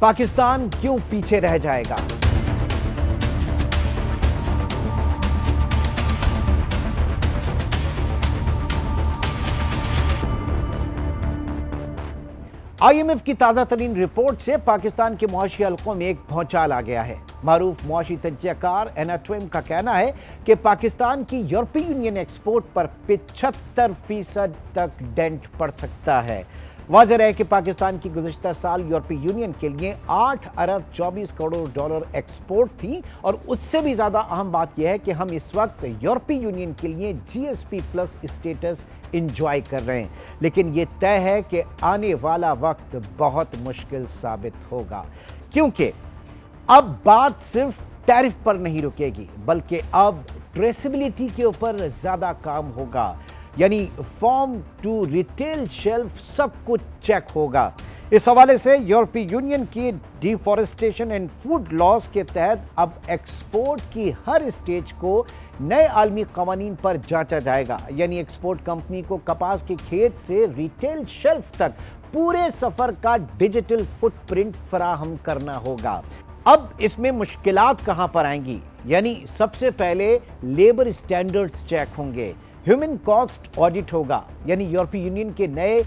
पाकिस्तान क्यों पीछे रह जाएगा? IMF की ताज़ा तरीन रिपोर्ट से पाकिस्तान के मुआशी हलकों में एक भौचाल आ गया है। मारूफ मुआशी तज्जियाकार एना ट्वेम का कहना है कि पाकिस्तान की यूरोपीय यूनियन एक्सपोर्ट पर 75% तक डेंट पड़ सकता है। वाज़ेह है कि पाकिस्तान की गुज़िश्ता साल यूरोपीय यूनियन के लिए 8 अरब 24 करोड़ डॉलर एक्सपोर्ट थी, और उससे भी ज़्यादा अहम बात यह है कि हम इस वक्त यूरोपीय यूनियन के लिए GSP प्लस स्टेटस इंजॉय कर रहे हैं। लेकिन ये तय है कि आने वाला वक्त बहुत मुश्किल साबित होगा, क्योंकि अब बात सिर्फ टैरिफ पर नहीं रुकेगी, बल्कि अब ट्रेसेबिलिटी के ऊपर ज़्यादा काम होगा। यानी फार्म टू रिटेल शेल्फ सब कुछ चेक होगा। इस हवाले से यूरोपीय यूनियन की डिफॉरेस्टेशन एंड फूड लॉज के तहत अब एक्सपोर्ट की हर स्टेज को नए आलमी कवानीन पर जांचा जाएगा। यानी एक्सपोर्ट कंपनी को कपास के खेत से रिटेल शेल्फ तक पूरे सफर का डिजिटल फुटप्रिंट फराहम करना होगा। अब इसमें मुश्किलात कहां पर आएंगी? यानी सबसे पहले लेबर स्टैंडर्ड्स चेक होंगे, ह्यूमन कॉस्ट ऑडिट होगा। यानी यूरोपीय यूनियन के नए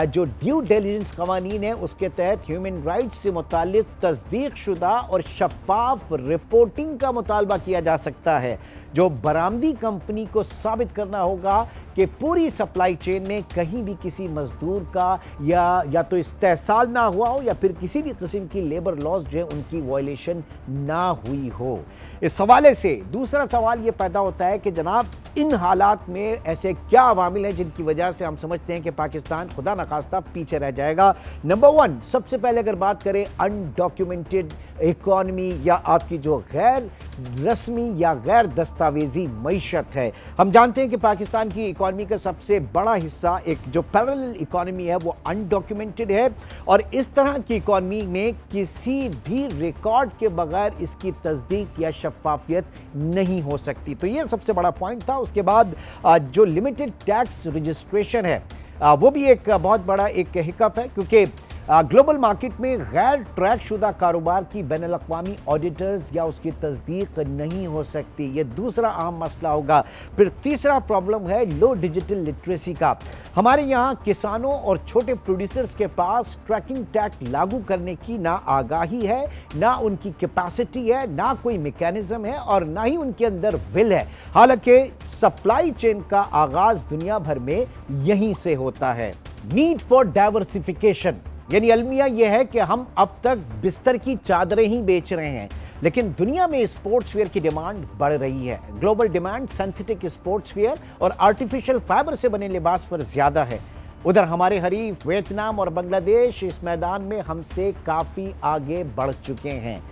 जो ड्यू डिलिजेंस कवानीन है उसके तहत ह्यूमन राइट्स से मुतालिक तस्दीक शुदा और शफाफ रिपोर्टिंग का मुतालबा किया जा सकता है, जो बरामदी कंपनी को साबित करना होगा कि पूरी सप्लाई चेन में कहीं भी किसी मजदूर का या तो इस्तेहसाल ना हुआ हो, या फिर किसी भी किस्म की लेबर लॉज जो है उनकी वायलेशन ना हुई हो। इस हवाले से दूसरा सवाल ये पैदा होता है कि जनाब, इन हालात में ऐसे क्या अवामिल हैं जिनकी वजह से हम समझते हैं कि पाकिस्तान खुदा नखास्ता पीछे रह जाएगा। नंबर 1, सबसे पहले अगर बात करें अनडॉक्यूमेंटेड इकॉनमी, या आपकी जो गैर रस्मी या गैर दस्तावेजी मईशत है। हम जानते हैं कि पाकिस्तान की इकॉनमी का सबसे बड़ा हिस्सा, एक जो पैरेलल इकॉनमी है, वो अनडॉक्यूमेंटेड है, और इस तरह की इकॉनमी में किसी भी रिकॉर्ड के बगैर इसकी तस्दीक या शफाफियत नहीं हो सकती। तो ये सबसे बड़ा पॉइंट था। उसके बाद जो लिमिटेड टैक्स रजिस्ट्रेशन है, वो भी एक बहुत बड़ा एक हिकअप है, क्योंकि ग्लोबल मार्केट में गैर ट्रैक शुदा कारोबार की बैनुल अक़वामी ऑडिटर्स या उसकी तस्दीक नहीं हो सकती। ये दूसरा अहम मसला होगा। फिर तीसरा प्रॉब्लम है लो डिजिटल लिटरेसी का। हमारे यहाँ किसानों और छोटे प्रोड्यूसर्स के पास ट्रैकिंग टैक्स लागू करने की ना आगाही है, ना उनकी कैपेसिटी है, ना कोई मैकेनिज्म है, और ना ही उनके अंदर विल है। हालांकि सप्लाई चेन का आगाज दुनिया भर में यहीं से होता है। नीड फॉर डाइवर्सिफिकेशन, यानी अलमिया यह है कि हम अब तक बिस्तर की चादरें ही बेच रहे हैं, लेकिन दुनिया में स्पोर्ट्स वेयर की डिमांड बढ़ रही है। Global demand synthetic sports wear और आर्टिफिशियल फाइबर से बने लिबास पर ज्यादा है। उधर हमारे हरीफ वियतनाम और बांग्लादेश इस मैदान में हमसे काफी आगे बढ़ चुके हैं।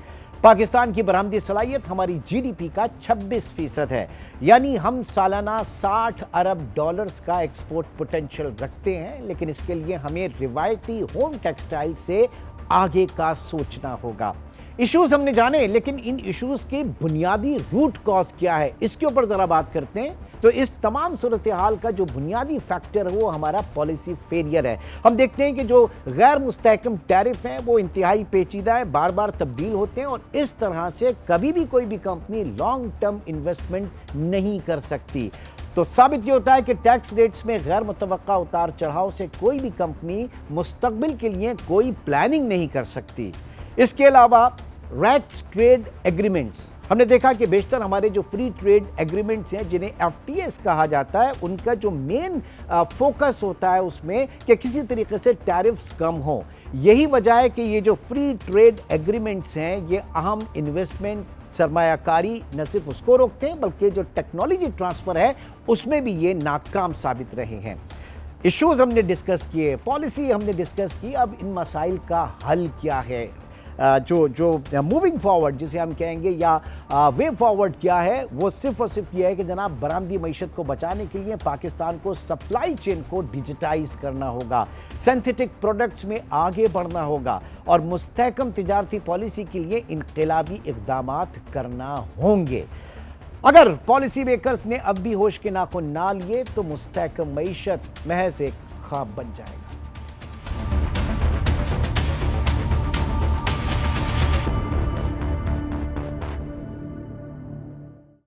पाकिस्तान की बरामदी सलाहियत हमारी GDP का 26% है, यानी हम सालाना 60 अरब डॉलर्स का एक्सपोर्ट पोटेंशियल रखते हैं। लेकिन इसके लिए हमें रिवायती होम टेक्सटाइल से आगे का सोचना होगा। इश्यूज हमने जाने, लेकिन इन इश्यूज के बुनियादी रूट कॉज क्या है, इसके ऊपर जरा बात करते हैं। तो इस तमाम सूरत हाल का जो बुनियादी फैक्टर है वो हमारा पॉलिसी फेलियर है। हम देखते हैं कि जो गैर मुस्तहकम टैरिफ हैं वो इंतहाई पेचीदा है, बार बार तब्दील होते हैं, और इस तरह से कभी भी कोई भी कंपनी लॉन्ग टर्म इन्वेस्टमेंट नहीं कर सकती। तो साबित ये होता है कि टैक्स रेट्स में गैर मुतवक्का उतार चढ़ाव से कोई भी कंपनी मुस्तकबिल के लिए कोई प्लानिंग नहीं कर सकती। इसके अलावा रैट्स ट्रेड एग्रीमेंट्स, हमने देखा कि बेशतर हमारे जो फ्री ट्रेड एग्रीमेंट्स हैं, जिन्हें FTAs कहा जाता है, उनका जो मेन फोकस होता है उसमें कि किसी तरीके से टैरिफ्स कम हो। यही वजह है कि ये जो फ्री ट्रेड एग्रीमेंट्स हैं ये अहम इन्वेस्टमेंट सरमायाकारी न सिर्फ उसको रोकते हैं, बल्कि जो टेक्नोलॉजी ट्रांसफर है उसमें भी ये नाकाम साबित रहे हैं। इश्यूज हमने डिस्कस किए, पॉलिसी हमने डिस्कस की, अब इन मसाइल का हल क्या है, जो मूविंग फॉरवर्ड जिसे हम कहेंगे, या वे फॉरवर्ड क्या है, वो सिर्फ और सिर्फ ये है कि जनाब बरामदी मईशत को बचाने के लिए पाकिस्तान को सप्लाई चेन को डिजिटाइज करना होगा, सिंथेटिक प्रोडक्ट्स में आगे बढ़ना होगा, और मुस्तहकम तिजारती पॉलिसी के लिए इनकलाबी इक़दामात करना होंगे। अगर पॉलिसी मेकर्स ने अब भी होश के नाखून ना लिए तो मुस्तहकम मईशत महज एक ख्वाब बन जाएगा।